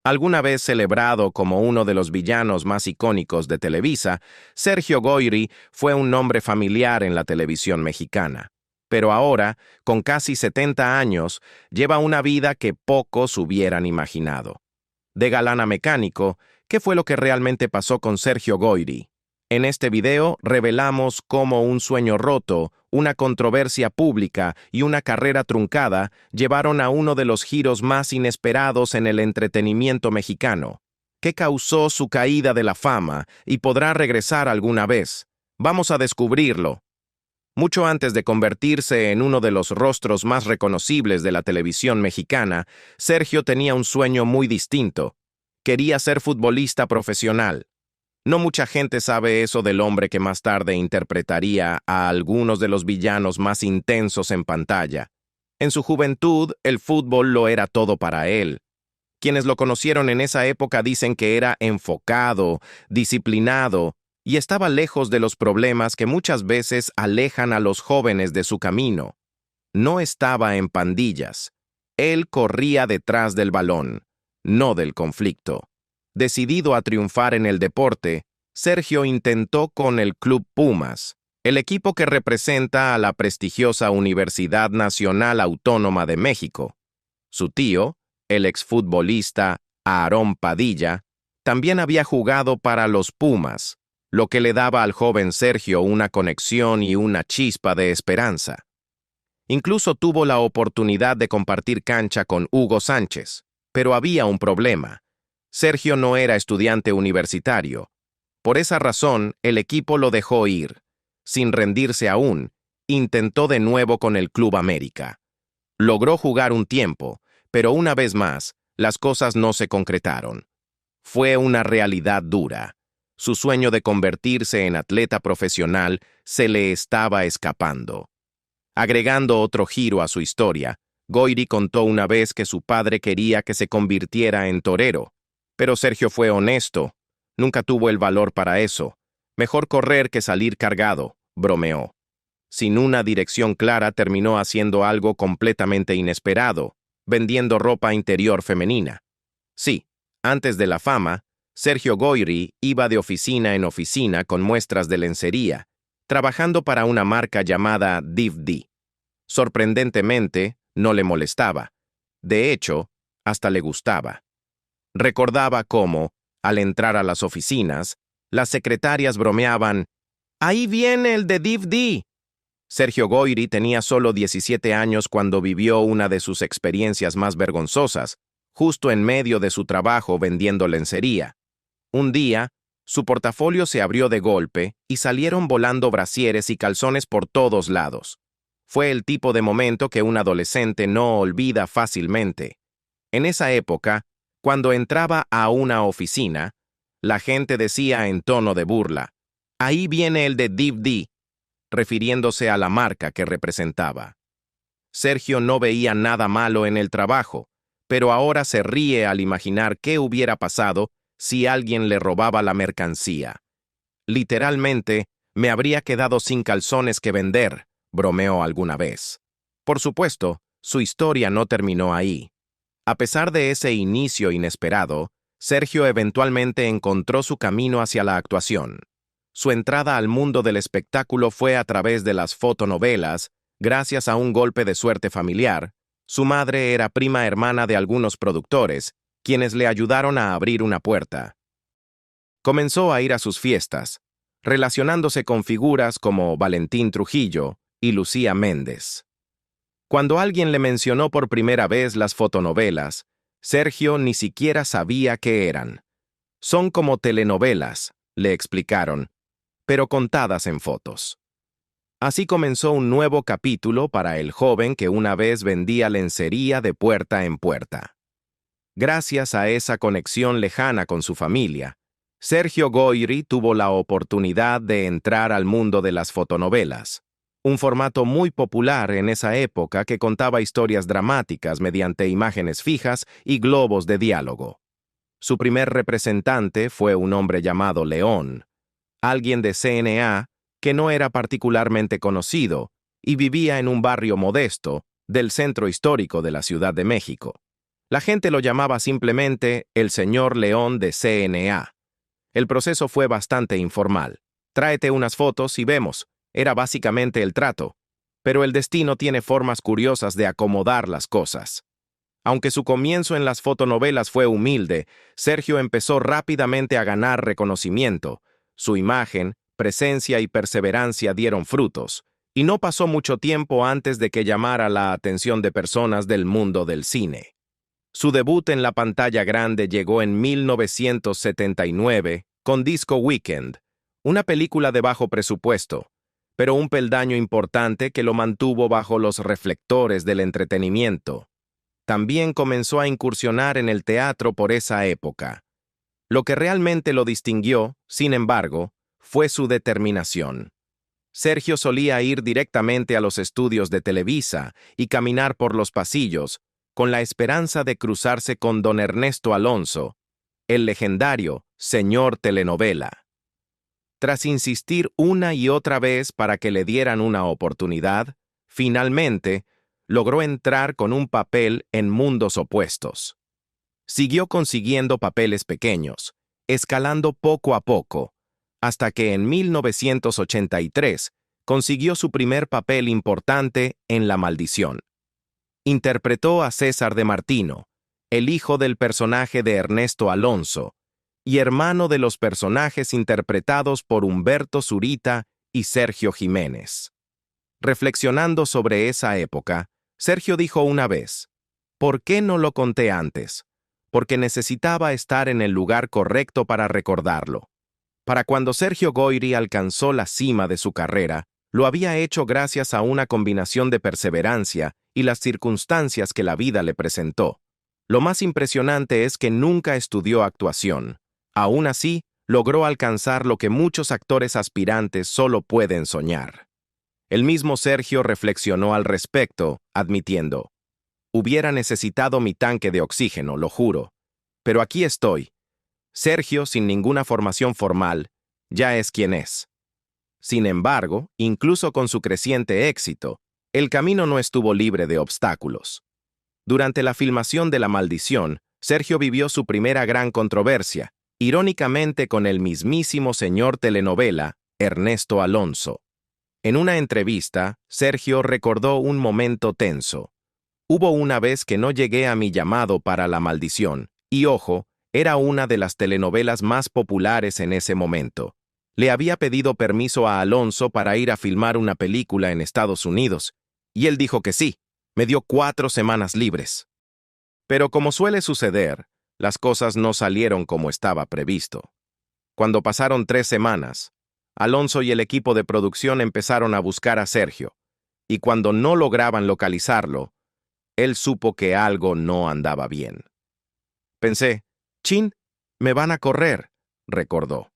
Alguna vez celebrado como uno de los villanos más icónicos de Televisa, Sergio Goyri fue un nombre familiar en la televisión mexicana. Pero ahora, con casi 70 años, lleva una vida que pocos hubieran imaginado. De galán a mecánico, ¿qué fue lo que realmente pasó con Sergio Goyri? En este video revelamos cómo un sueño roto, una controversia pública y una carrera truncada llevaron a uno de los giros más inesperados en el entretenimiento mexicano. ¿Qué causó su caída de la fama y podrá regresar alguna vez? Vamos a descubrirlo. Mucho antes de convertirse en uno de los rostros más reconocibles de la televisión mexicana, Sergio tenía un sueño muy distinto. Quería ser futbolista profesional. No mucha gente sabe eso del hombre que más tarde interpretaría a algunos de los villanos más intensos en pantalla. En su juventud, el fútbol lo era todo para él. Quienes lo conocieron en esa época dicen que era enfocado, disciplinado, y estaba lejos de los problemas que muchas veces alejan a los jóvenes de su camino. No estaba en pandillas. Él corría detrás del balón, no del conflicto. Decidido a triunfar en el deporte, Sergio intentó con el Club Pumas, el equipo que representa a la prestigiosa Universidad Nacional Autónoma de México. Su tío, el exfutbolista Aarón Padilla, también había jugado para los Pumas, lo que le daba al joven Sergio una conexión y una chispa de esperanza. Incluso tuvo la oportunidad de compartir cancha con Hugo Sánchez, pero había un problema. Sergio no era estudiante universitario. Por esa razón, el equipo lo dejó ir. Sin rendirse aún, intentó de nuevo con el Club América. Logró jugar un tiempo, pero una vez más, las cosas no se concretaron. Fue una realidad dura. Su sueño de convertirse en atleta profesional se le estaba escapando. Agregando otro giro a su historia, Goyri contó una vez que su padre quería que se convirtiera en torero. Pero Sergio fue honesto. Nunca tuvo el valor para eso. Mejor correr que salir cargado, bromeó. Sin una dirección clara terminó haciendo algo completamente inesperado, vendiendo ropa interior femenina. Sí, antes de la fama, Sergio Goyri iba de oficina en oficina con muestras de lencería, trabajando para una marca llamada DivD. Sorprendentemente, no le molestaba. De hecho, hasta le gustaba. Recordaba cómo, al entrar a las oficinas, las secretarias bromeaban, «¡Ahí viene el de DivD!». Sergio Goyri tenía solo 17 años cuando vivió una de sus experiencias más vergonzosas, justo en medio de su trabajo vendiendo lencería. Un día, su portafolio se abrió de golpe y salieron volando brasieres y calzones por todos lados. Fue el tipo de momento que un adolescente no olvida fácilmente. En esa época, cuando entraba a una oficina, la gente decía en tono de burla, «Ahí viene el de DivD», refiriéndose a la marca que representaba. Sergio no veía nada malo en el trabajo, pero ahora se ríe al imaginar qué hubiera pasado si alguien le robaba la mercancía. «Literalmente, me habría quedado sin calzones que vender», bromeó alguna vez. Por supuesto, su historia no terminó ahí. A pesar de ese inicio inesperado, Sergio eventualmente encontró su camino hacia la actuación. Su entrada al mundo del espectáculo fue a través de las fotonovelas, gracias a un golpe de suerte familiar. Su madre era prima hermana de algunos productores, quienes le ayudaron a abrir una puerta. Comenzó a ir a sus fiestas, relacionándose con figuras como Valentín Trujillo y Lucía Méndez. Cuando alguien le mencionó por primera vez las fotonovelas, Sergio ni siquiera sabía qué eran. «Son como telenovelas», le explicaron, pero contadas en fotos. Así comenzó un nuevo capítulo para el joven que una vez vendía lencería de puerta en puerta. Gracias a esa conexión lejana con su familia, Sergio Goyri tuvo la oportunidad de entrar al mundo de las fotonovelas, un formato muy popular en esa época que contaba historias dramáticas mediante imágenes fijas y globos de diálogo. Su primer representante fue un hombre llamado León, alguien de CNA que no era particularmente conocido y vivía en un barrio modesto del centro histórico de la Ciudad de México. La gente lo llamaba simplemente el señor León de CNA. El proceso fue bastante informal. Tráete unas fotos y vemos. Era básicamente el trato. Pero el destino tiene formas curiosas de acomodar las cosas. Aunque su comienzo en las fotonovelas fue humilde, Sergio empezó rápidamente a ganar reconocimiento. Su imagen, presencia y perseverancia dieron frutos, y no pasó mucho tiempo antes de que llamara la atención de personas del mundo del cine. Su debut en la pantalla grande llegó en 1979 con Disco Weekend, una película de bajo presupuesto, pero un peldaño importante que lo mantuvo bajo los reflectores del entretenimiento. También comenzó a incursionar en el teatro por esa época. Lo que realmente lo distinguió, sin embargo, fue su determinación. Sergio solía ir directamente a los estudios de Televisa y caminar por los pasillos, con la esperanza de cruzarse con don Ernesto Alonso, el legendario señor telenovela. Tras insistir una y otra vez para que le dieran una oportunidad, finalmente logró entrar con un papel en Mundos Opuestos. Siguió consiguiendo papeles pequeños, escalando poco a poco, hasta que en 1983 consiguió su primer papel importante en La Maldición. Interpretó a César de Martino, el hijo del personaje de Ernesto Alonso, y hermano de los personajes interpretados por Humberto Zurita y Sergio Jiménez. Reflexionando sobre esa época, Sergio dijo una vez, ¿por qué no lo conté antes? Porque necesitaba estar en el lugar correcto para recordarlo. Para cuando Sergio Goyri alcanzó la cima de su carrera, lo había hecho gracias a una combinación de perseverancia y las circunstancias que la vida le presentó. Lo más impresionante es que nunca estudió actuación. Aún así, logró alcanzar lo que muchos actores aspirantes solo pueden soñar. El mismo Sergio reflexionó al respecto, admitiendo, «Hubiera necesitado mi tanque de oxígeno, lo juro. Pero aquí estoy». Sergio, sin ninguna formación formal, ya es quien es. Sin embargo, incluso con su creciente éxito, el camino no estuvo libre de obstáculos. Durante la filmación de La Maldición, Sergio vivió su primera gran controversia, irónicamente con el mismísimo señor telenovela, Ernesto Alonso. En una entrevista, Sergio recordó un momento tenso. Hubo una vez que no llegué a mi llamado para La Maldición, y ojo, era una de las telenovelas más populares en ese momento. Le había pedido permiso a Alonso para ir a filmar una película en Estados Unidos, y él dijo que sí. Me dio 4 semanas libres. Pero como suele suceder, las cosas no salieron como estaba previsto. Cuando pasaron 3 semanas, Alonso y el equipo de producción empezaron a buscar a Sergio, y cuando no lograban localizarlo, él supo que algo no andaba bien. Pensé, «Chin, me van a correr», recordó.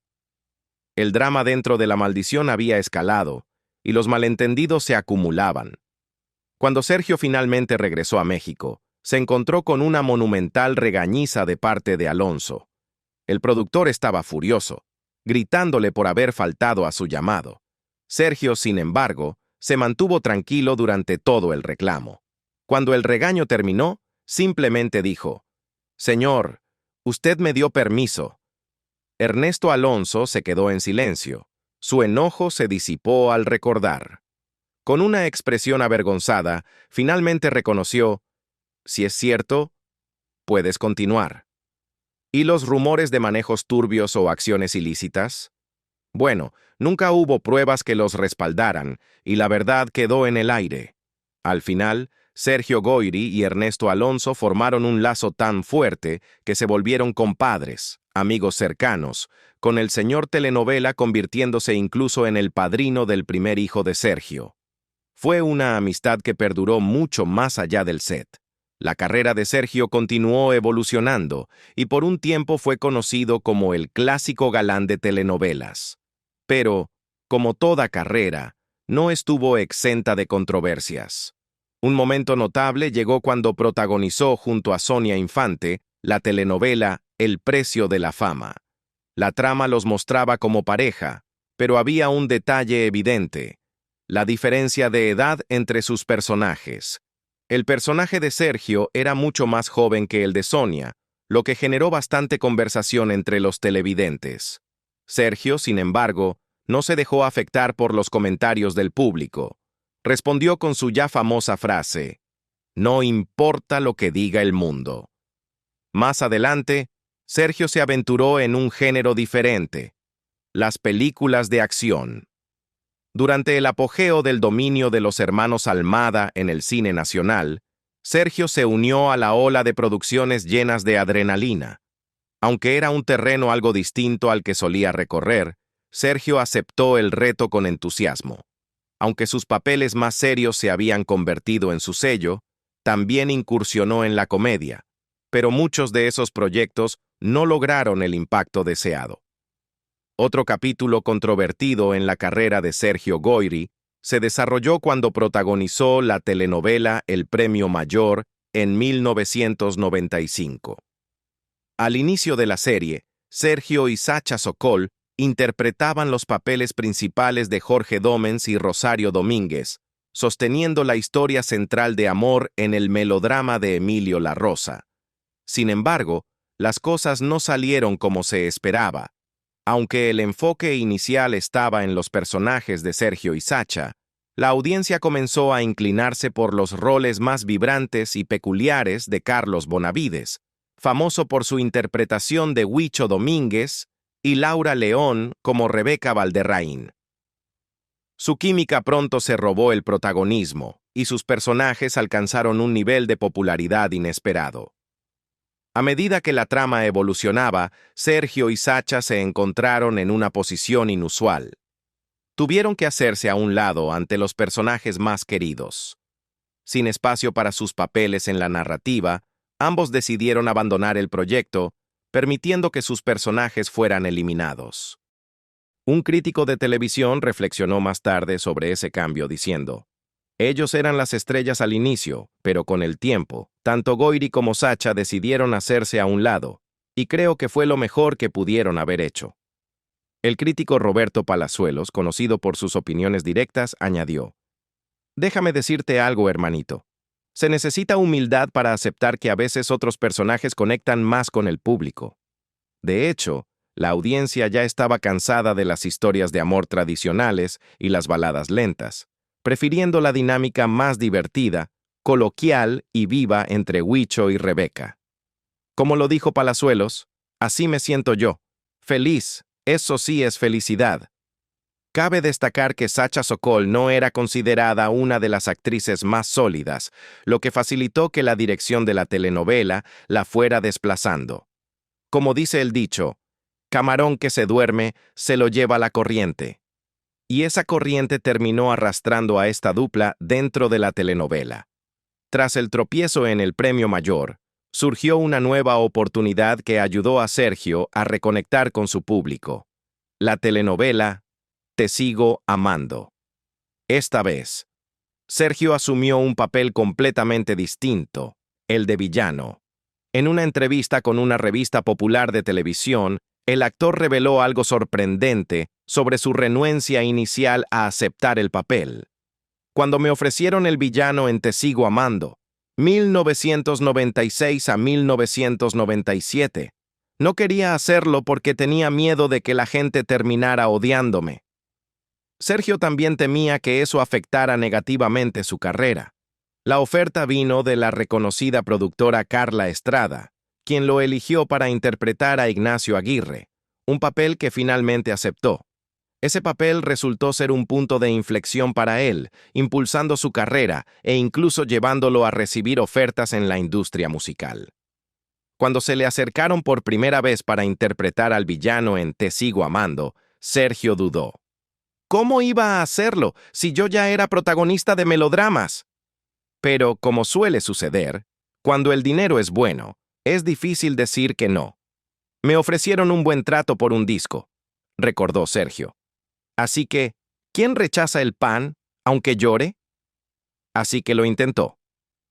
El drama dentro de La Maldición había escalado, y los malentendidos se acumulaban. Cuando Sergio finalmente regresó a México, se encontró con una monumental regañiza de parte de Alonso. El productor estaba furioso, gritándole por haber faltado a su llamado. Sergio, sin embargo, se mantuvo tranquilo durante todo el reclamo. Cuando el regaño terminó, simplemente dijo, «Señor, usted me dio permiso». Ernesto Alonso se quedó en silencio. Su enojo se disipó al recordar. Con una expresión avergonzada, finalmente reconoció, «Si es cierto, puedes continuar». ¿Y los rumores de manejos turbios o acciones ilícitas? Bueno, nunca hubo pruebas que los respaldaran, y la verdad quedó en el aire. Al final, Sergio Goyri y Ernesto Alonso formaron un lazo tan fuerte que se volvieron compadres, amigos cercanos, con el señor telenovela convirtiéndose incluso en el padrino del primer hijo de Sergio. Fue una amistad que perduró mucho más allá del set. La carrera de Sergio continuó evolucionando y por un tiempo fue conocido como el clásico galán de telenovelas. Pero, como toda carrera, no estuvo exenta de controversias. Un momento notable llegó cuando protagonizó junto a Sonia Infante la telenovela El precio de la fama. La trama los mostraba como pareja, pero había un detalle evidente: la diferencia de edad entre sus personajes. El personaje de Sergio era mucho más joven que el de Sonia, lo que generó bastante conversación entre los televidentes. Sergio, sin embargo, no se dejó afectar por los comentarios del público. Respondió con su ya famosa frase: "No importa lo que diga el mundo". Más adelante, Sergio se aventuró en un género diferente: las películas de acción. Durante el apogeo del dominio de los hermanos Almada en el cine nacional, Sergio se unió a la ola de producciones llenas de adrenalina. Aunque era un terreno algo distinto al que solía recorrer, Sergio aceptó el reto con entusiasmo. Aunque sus papeles más serios se habían convertido en su sello, también incursionó en la comedia, pero muchos de esos proyectos no lograron el impacto deseado. Otro capítulo controvertido en la carrera de Sergio Goyri se desarrolló cuando protagonizó la telenovela El Premio Mayor en 1995. Al inicio de la serie, Sergio y Sacha Sokol interpretaban los papeles principales de Jorge Dómens y Rosario Domínguez, sosteniendo la historia central de amor en el melodrama de Emilio La Rosa. Sin embargo, las cosas no salieron como se esperaba. Aunque el enfoque inicial estaba en los personajes de Sergio y Sacha, la audiencia comenzó a inclinarse por los roles más vibrantes y peculiares de Carlos Bonavides, famoso por su interpretación de Huicho Domínguez, y Laura León como Rebeca Valderraín. Su química pronto se robó el protagonismo, y sus personajes alcanzaron un nivel de popularidad inesperado. A medida que la trama evolucionaba, Sergio y Sacha se encontraron en una posición inusual. Tuvieron que hacerse a un lado ante los personajes más queridos. Sin espacio para sus papeles en la narrativa, ambos decidieron abandonar el proyecto, permitiendo que sus personajes fueran eliminados. Un crítico de televisión reflexionó más tarde sobre ese cambio diciendo: "Ellos eran las estrellas al inicio, pero con el tiempo, tanto Goyri como Sacha decidieron hacerse a un lado, y creo que fue lo mejor que pudieron haber hecho". El crítico Roberto Palazuelos, conocido por sus opiniones directas, añadió: "Déjame decirte algo, hermanito. Se necesita humildad para aceptar que a veces otros personajes conectan más con el público. De hecho, la audiencia ya estaba cansada de las historias de amor tradicionales y las baladas lentas, prefiriendo la dinámica más divertida, coloquial y viva entre Huicho y Rebeca. Como lo dijo Palazuelos, así me siento yo, feliz, eso sí es felicidad". Cabe destacar que Sacha Sokol no era considerada una de las actrices más sólidas, lo que facilitó que la dirección de la telenovela la fuera desplazando. Como dice el dicho, camarón que se duerme, se lo lleva la corriente. Y esa corriente terminó arrastrando a esta dupla dentro de la telenovela. Tras el tropiezo en el Premio Mayor, surgió una nueva oportunidad que ayudó a Sergio a reconectar con su público: la telenovela Te sigo amando. Esta vez, Sergio asumió un papel completamente distinto, el de villano. En una entrevista con una revista popular de televisión, el actor reveló algo sorprendente sobre su renuencia inicial a aceptar el papel. Cuando me ofrecieron el villano en Te sigo amando, 1996 a 1997, no quería hacerlo porque tenía miedo de que la gente terminara odiándome. Sergio también temía que eso afectara negativamente su carrera. La oferta vino de la reconocida productora Carla Estrada, quien lo eligió para interpretar a Ignacio Aguirre, un papel que finalmente aceptó. Ese papel resultó ser un punto de inflexión para él, impulsando su carrera e incluso llevándolo a recibir ofertas en la industria musical. Cuando se le acercaron por primera vez para interpretar al villano en Te sigo amando, Sergio dudó. ¿Cómo iba a hacerlo si yo ya era protagonista de melodramas? Pero, como suele suceder, cuando el dinero es bueno, es difícil decir que no. Me ofrecieron un buen trato por un disco, recordó Sergio. Así que, ¿quién rechaza el pan, aunque llore? Así que lo intentó.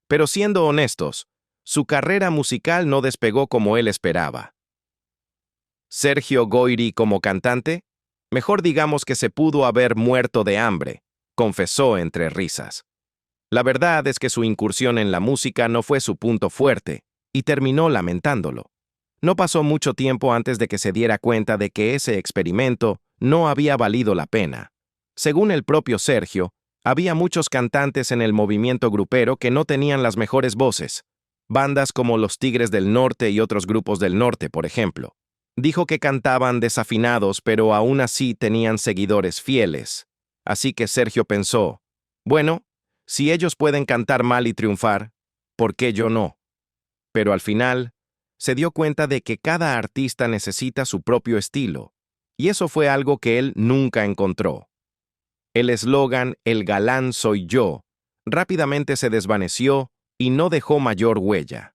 Pero siendo honestos, su carrera musical no despegó como él esperaba. Sergio Goyri como cantante, mejor digamos que se pudo haber muerto de hambre, confesó entre risas. La verdad es que su incursión en la música no fue su punto fuerte, y terminó lamentándolo. No pasó mucho tiempo antes de que se diera cuenta de que ese experimento no había valido la pena. Según el propio Sergio, había muchos cantantes en el movimiento grupero que no tenían las mejores voces. Bandas como los Tigres del Norte y otros grupos del norte, por ejemplo. Dijo que cantaban desafinados, pero aún así tenían seguidores fieles. Así que Sergio pensó, bueno, si ellos pueden cantar mal y triunfar, ¿por qué yo no? Pero al final, se dio cuenta de que cada artista necesita su propio estilo, y eso fue algo que él nunca encontró. El eslogan "El galán soy yo" rápidamente se desvaneció y no dejó mayor huella.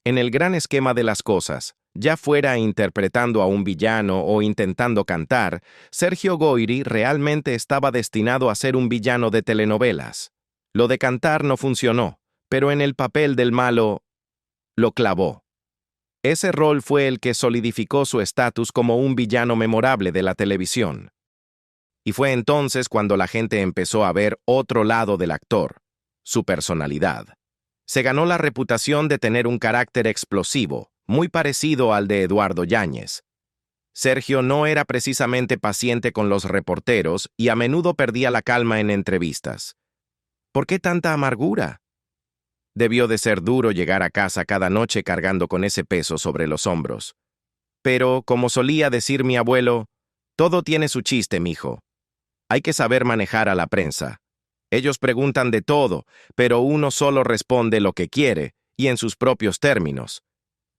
En el gran esquema de las cosas, ya fuera interpretando a un villano o intentando cantar, Sergio Goyri realmente estaba destinado a ser un villano de telenovelas. Lo de cantar no funcionó, pero en el papel del malo, lo clavó. Ese rol fue el que solidificó su estatus como un villano memorable de la televisión. Y fue entonces cuando la gente empezó a ver otro lado del actor, su personalidad. Se ganó la reputación de tener un carácter explosivo, muy parecido al de Eduardo Yáñez. Sergio no era precisamente paciente con los reporteros y a menudo perdía la calma en entrevistas. ¿Por qué tanta amargura? Debió de ser duro llegar a casa cada noche cargando con ese peso sobre los hombros. Pero, como solía decir mi abuelo, todo tiene su chiste, mijo. Hay que saber manejar a la prensa. Ellos preguntan de todo, pero uno solo responde lo que quiere y en sus propios términos.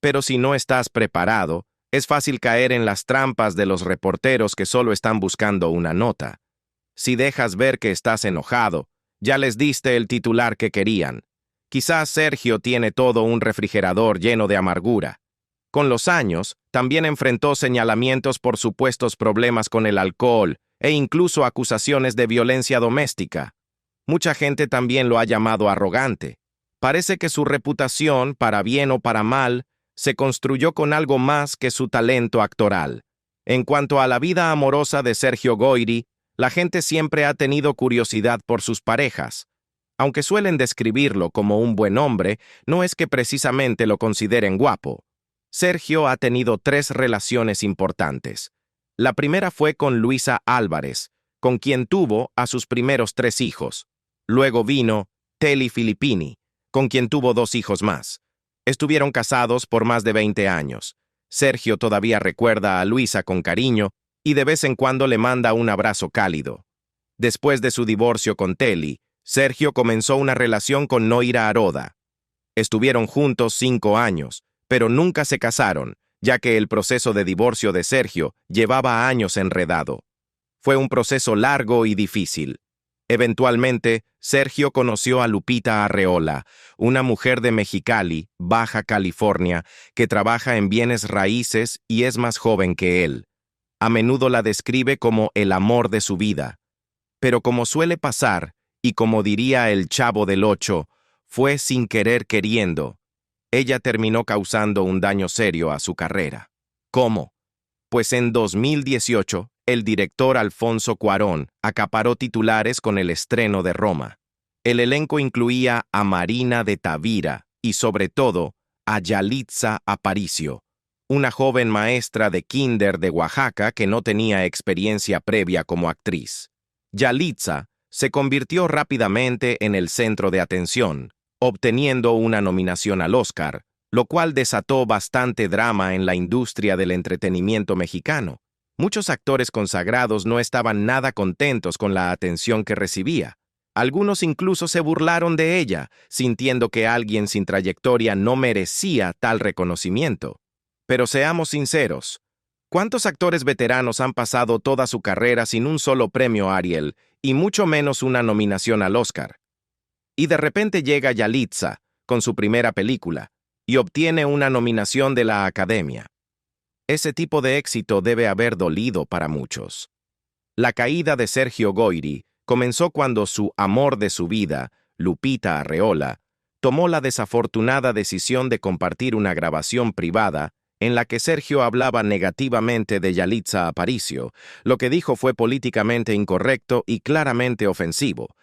Pero si no estás preparado, es fácil caer en las trampas de los reporteros que solo están buscando una nota. Si dejas ver que estás enojado, ya les diste el titular que querían. Quizás Sergio tiene todo un refrigerador lleno de amargura. Con los años, también enfrentó señalamientos por supuestos problemas con el alcohol e incluso acusaciones de violencia doméstica. Mucha gente también lo ha llamado arrogante. Parece que su reputación, para bien o para mal, se construyó con algo más que su talento actoral. En cuanto a la vida amorosa de Sergio Goyri, la gente siempre ha tenido curiosidad por sus parejas. Aunque suelen describirlo como un buen hombre, no es que precisamente lo consideren guapo. Sergio ha tenido 3 relaciones importantes. La primera fue con Luisa Álvarez, con quien tuvo a sus primeros 3 hijos. Luego vino Telly Filippini, con quien tuvo 2 hijos más. Estuvieron casados por más de 20 años. Sergio todavía recuerda a Luisa con cariño y de vez en cuando le manda un abrazo cálido. Después de su divorcio con Telly, Sergio comenzó una relación con Noira Aroda. Estuvieron juntos 5 años, pero nunca se casaron, ya que el proceso de divorcio de Sergio llevaba años enredado. Fue un proceso largo y difícil. Eventualmente, Sergio conoció a Lupita Arreola, una mujer de Mexicali, Baja California, que trabaja en bienes raíces y es más joven que él. A menudo la describe como el amor de su vida. Pero como suele pasar, y como diría el Chavo del Ocho, fue sin querer queriendo. Ella terminó causando un daño serio a su carrera. ¿Cómo? Pues en 2018, el director Alfonso Cuarón acaparó titulares con el estreno de Roma. El elenco incluía a Marina de Tavira y, sobre todo, a Yalitza Aparicio, una joven maestra de kinder de Oaxaca que no tenía experiencia previa como actriz. Yalitza se convirtió rápidamente en el centro de atención, obteniendo una nominación al Oscar, lo cual desató bastante drama en la industria del entretenimiento mexicano. Muchos actores consagrados no estaban nada contentos con la atención que recibía. Algunos incluso se burlaron de ella, sintiendo que alguien sin trayectoria no merecía tal reconocimiento. Pero seamos sinceros, ¿cuántos actores veteranos han pasado toda su carrera sin un solo premio Ariel, y mucho menos una nominación al Oscar? Y de repente llega Yalitza, con su primera película, y obtiene una nominación de la Academia. Ese tipo de éxito debe haber dolido para muchos. La caída de Sergio Goyri comenzó cuando su amor de su vida, Lupita Arreola, tomó la desafortunada decisión de compartir una grabación privada en la que Sergio hablaba negativamente de Yalitza Aparicio. Lo que dijo fue políticamente incorrecto y claramente ofensivo.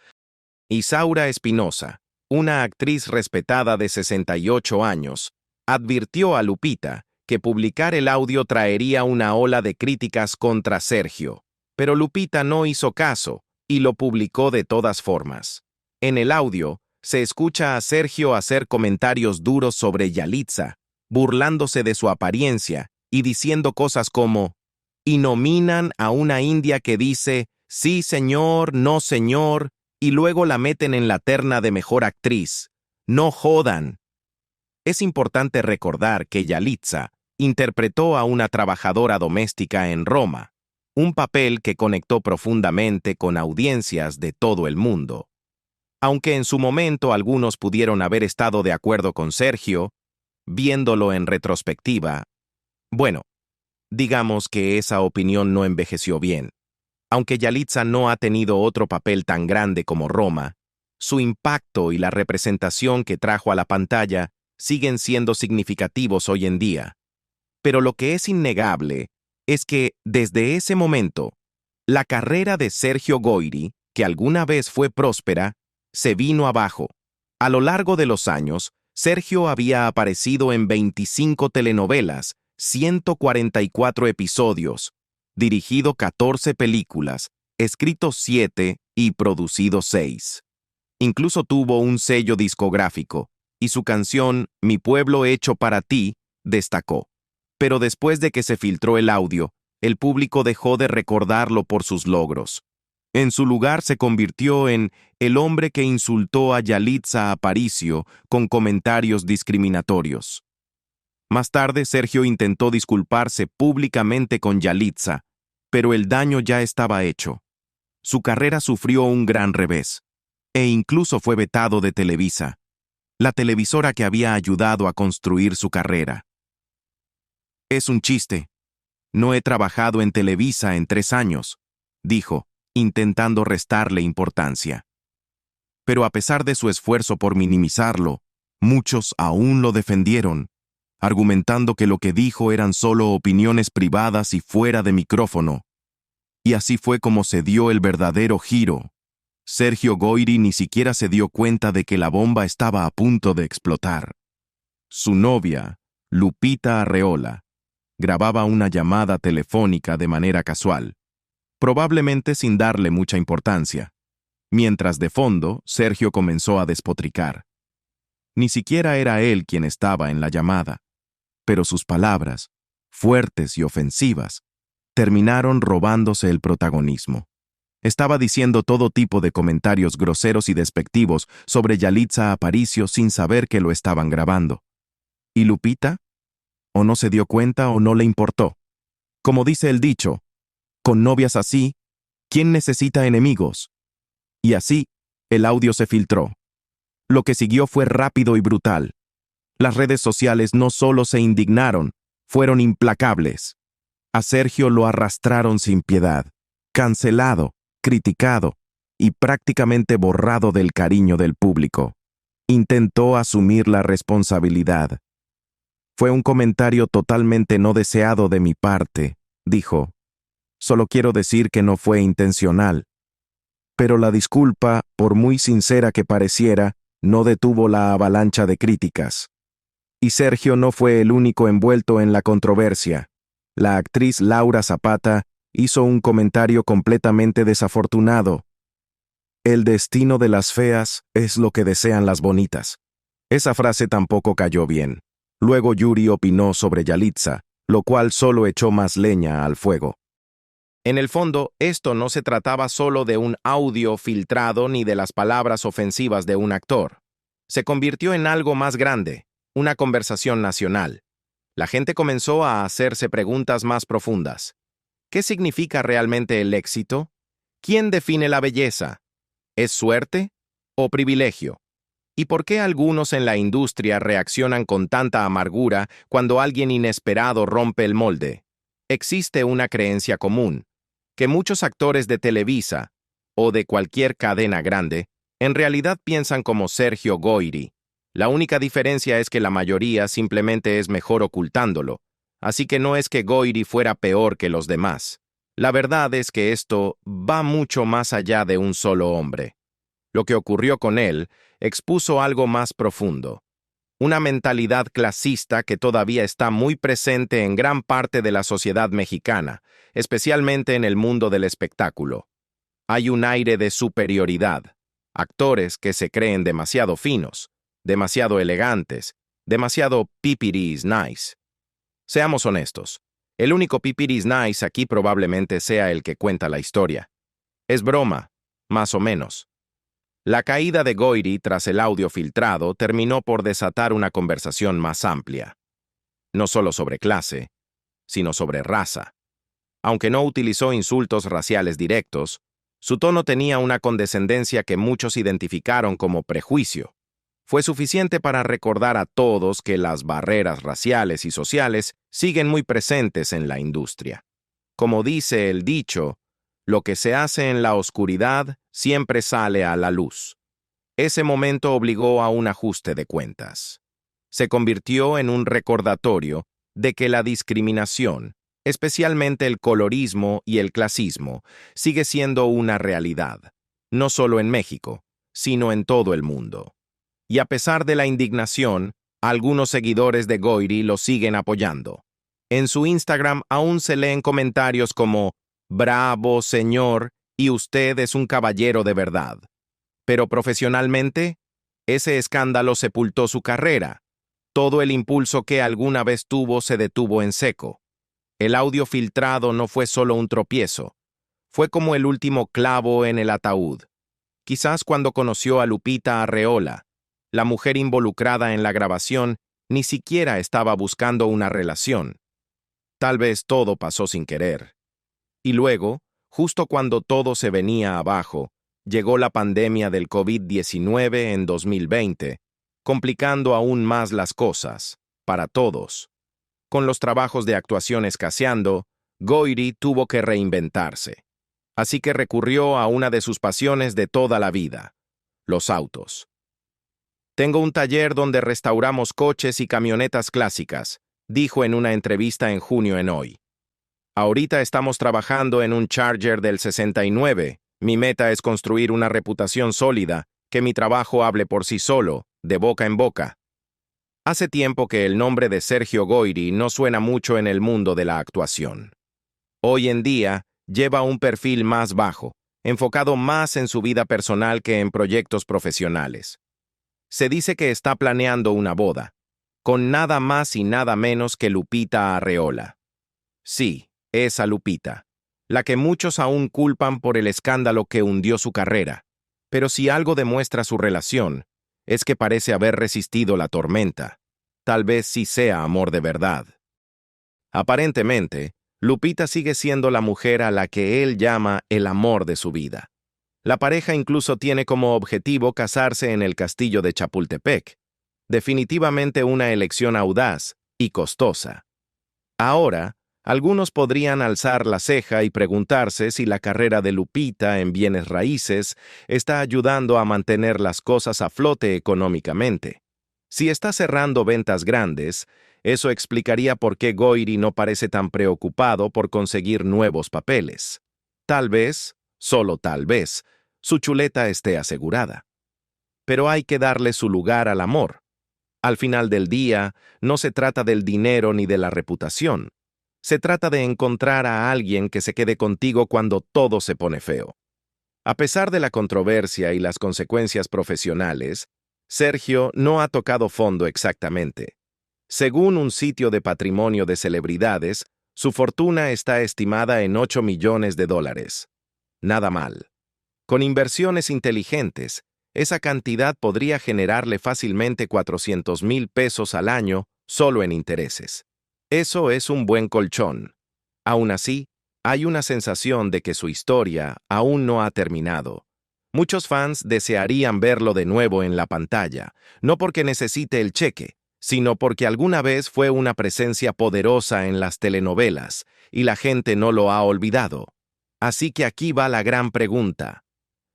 Isaura Espinosa, una actriz respetada de 68 años, advirtió a Lupita que publicar el audio traería una ola de críticas contra Sergio, pero Lupita no hizo caso y lo publicó de todas formas. En el audio, se escucha a Sergio hacer comentarios duros sobre Yalitza, burlándose de su apariencia y diciendo cosas como: y nominan a una india que dice sí señor, no señor, y luego la meten en la terna de mejor actriz. No jodan. Es importante recordar que Yalitza interpretó a una trabajadora doméstica en Roma, un papel que conectó profundamente con audiencias de todo el mundo. Aunque en su momento algunos pudieron haber estado de acuerdo con Sergio, viéndolo en retrospectiva, bueno, digamos que esa opinión no envejeció bien. Aunque Yalitza no ha tenido otro papel tan grande como Roma, su impacto y la representación que trajo a la pantalla siguen siendo significativos hoy en día. Pero lo que es innegable es que, desde ese momento, la carrera de Sergio Goyri, que alguna vez fue próspera, se vino abajo. A lo largo de los años, Sergio había aparecido en 25 telenovelas, 144 episodios, dirigido 14 películas, escrito 7 y producido 6. Incluso tuvo un sello discográfico, y su canción Mi pueblo hecho para ti destacó. Pero después de que se filtró el audio, el público dejó de recordarlo por sus logros. En su lugar se convirtió en el hombre que insultó a Yalitza Aparicio con comentarios discriminatorios. Más tarde, Sergio intentó disculparse públicamente con Yalitza, pero el daño ya estaba hecho. Su carrera sufrió un gran revés, e incluso fue vetado de Televisa, la televisora que había ayudado a construir su carrera. Es un chiste. No he trabajado en Televisa en 3 años, dijo, intentando restarle importancia. Pero a pesar de su esfuerzo por minimizarlo, muchos aún lo defendieron, argumentando que lo que dijo eran solo opiniones privadas y fuera de micrófono. Y así fue como se dio el verdadero giro. Sergio Goyri ni siquiera se dio cuenta de que la bomba estaba a punto de explotar. Su novia, Lupita Arreola, grababa una llamada telefónica de manera casual, probablemente sin darle mucha importancia, mientras de fondo Sergio comenzó a despotricar. Ni siquiera era él quien estaba en la llamada, pero sus palabras, fuertes y ofensivas, terminaron robándose el protagonismo. Estaba diciendo todo tipo de comentarios groseros y despectivos sobre Yalitza Aparicio sin saber que lo estaban grabando. ¿Y Lupita? O no se dio cuenta o no le importó. Como dice el dicho, con novias así, ¿quién necesita enemigos? Y así, el audio se filtró. Lo que siguió fue rápido y brutal. Las redes sociales no solo se indignaron, fueron implacables. A Sergio lo arrastraron sin piedad, cancelado, criticado y prácticamente borrado del cariño del público. Intentó asumir la responsabilidad. Fue un comentario totalmente no deseado de mi parte, dijo. Solo quiero decir que no fue intencional. Pero la disculpa, por muy sincera que pareciera, no detuvo la avalancha de críticas. Y Sergio no fue el único envuelto en la controversia. La actriz Laura Zapata hizo un comentario completamente desafortunado. El destino de las feas es lo que desean las bonitas. Esa frase tampoco cayó bien. Luego Yuri opinó sobre Yalitza, lo cual solo echó más leña al fuego. En el fondo, esto no se trataba solo de un audio filtrado ni de las palabras ofensivas de un actor. Se convirtió en algo más grande, una conversación nacional. La gente comenzó a hacerse preguntas más profundas. ¿Qué significa realmente el éxito? ¿Quién define la belleza? ¿Es suerte o privilegio? ¿Y por qué algunos en la industria reaccionan con tanta amargura cuando alguien inesperado rompe el molde? Existe una creencia común, que muchos actores de Televisa, o de cualquier cadena grande, en realidad piensan como Sergio Goyri. La única diferencia es que la mayoría simplemente es mejor ocultándolo, así que no es que Goyri fuera peor que los demás. La verdad es que esto va mucho más allá de un solo hombre. Lo que ocurrió con él expuso algo más profundo, una mentalidad clasista que todavía está muy presente en gran parte de la sociedad mexicana, especialmente en el mundo del espectáculo. Hay un aire de superioridad, actores que se creen demasiado finos, demasiado elegantes, demasiado pipiris nice. Seamos honestos, el único pipiris nice aquí probablemente sea el que cuenta la historia. Es broma, más o menos. La caída de Goyri tras el audio filtrado terminó por desatar una conversación más amplia. No solo sobre clase, sino sobre raza. Aunque no utilizó insultos raciales directos, su tono tenía una condescendencia que muchos identificaron como prejuicio. Fue suficiente para recordar a todos que las barreras raciales y sociales siguen muy presentes en la industria. Como dice el dicho, lo que se hace en la oscuridad siempre sale a la luz. Ese momento obligó a un ajuste de cuentas. Se convirtió en un recordatorio de que la discriminación, especialmente el colorismo y el clasismo, sigue siendo una realidad, no solo en México, sino en todo el mundo. Y a pesar de la indignación, algunos seguidores de Goyri lo siguen apoyando. En su Instagram aún se leen comentarios como «Bravo, señor, y usted es un caballero de verdad». Pero profesionalmente, ese escándalo sepultó su carrera. Todo el impulso que alguna vez tuvo se detuvo en seco. El audio filtrado no fue solo un tropiezo, fue como el último clavo en el ataúd. Quizás cuando conoció a Lupita Arreola, la mujer involucrada en la grabación ni siquiera estaba buscando una relación. Tal vez todo pasó sin querer. Y luego, justo cuando todo se venía abajo, llegó la pandemia del COVID-19 en 2020, complicando aún más las cosas, para todos. Con los trabajos de actuación escaseando, Goyri tuvo que reinventarse. Así que recurrió a una de sus pasiones de toda la vida, los autos. «Tengo un taller donde restauramos coches y camionetas clásicas», dijo en una entrevista en junio en Hoy. «Ahorita estamos trabajando en un Charger del 69. Mi meta es construir una reputación sólida, que mi trabajo hable por sí solo, de boca en boca». Hace tiempo que el nombre de Sergio Goyri no suena mucho en el mundo de la actuación. Hoy en día, lleva un perfil más bajo, enfocado más en su vida personal que en proyectos profesionales. Se dice que está planeando una boda, con nada más y nada menos que Lupita Arreola. Sí, esa Lupita, la que muchos aún culpan por el escándalo que hundió su carrera. Pero si algo demuestra su relación, es que parece haber resistido la tormenta. Tal vez sí sea amor de verdad. Aparentemente, Lupita sigue siendo la mujer a la que él llama el amor de su vida. La pareja incluso tiene como objetivo casarse en el castillo de Chapultepec. Definitivamente una elección audaz y costosa. Ahora, algunos podrían alzar la ceja y preguntarse si la carrera de Lupita en bienes raíces está ayudando a mantener las cosas a flote económicamente. Si está cerrando ventas grandes, eso explicaría por qué Goyri no parece tan preocupado por conseguir nuevos papeles. Tal vez, solo tal vez, su chuleta esté asegurada. Pero hay que darle su lugar al amor. Al final del día, no se trata del dinero ni de la reputación. Se trata de encontrar a alguien que se quede contigo cuando todo se pone feo. A pesar de la controversia y las consecuencias profesionales, Sergio no ha tocado fondo exactamente. Según un sitio de patrimonio de celebridades, su fortuna está estimada en $8 millones. Nada mal. Con inversiones inteligentes, esa cantidad podría generarle fácilmente 400,000 pesos al año solo en intereses. Eso es un buen colchón. Aún así, hay una sensación de que su historia aún no ha terminado. Muchos fans desearían verlo de nuevo en la pantalla, no porque necesite el cheque, sino porque alguna vez fue una presencia poderosa en las telenovelas, y la gente no lo ha olvidado. Así que aquí va la gran pregunta.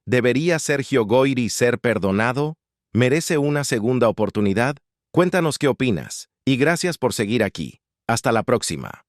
¿Debería Sergio Goyri ser perdonado? ¿Merece una segunda oportunidad? Cuéntanos qué opinas, y gracias por seguir aquí. Hasta la próxima.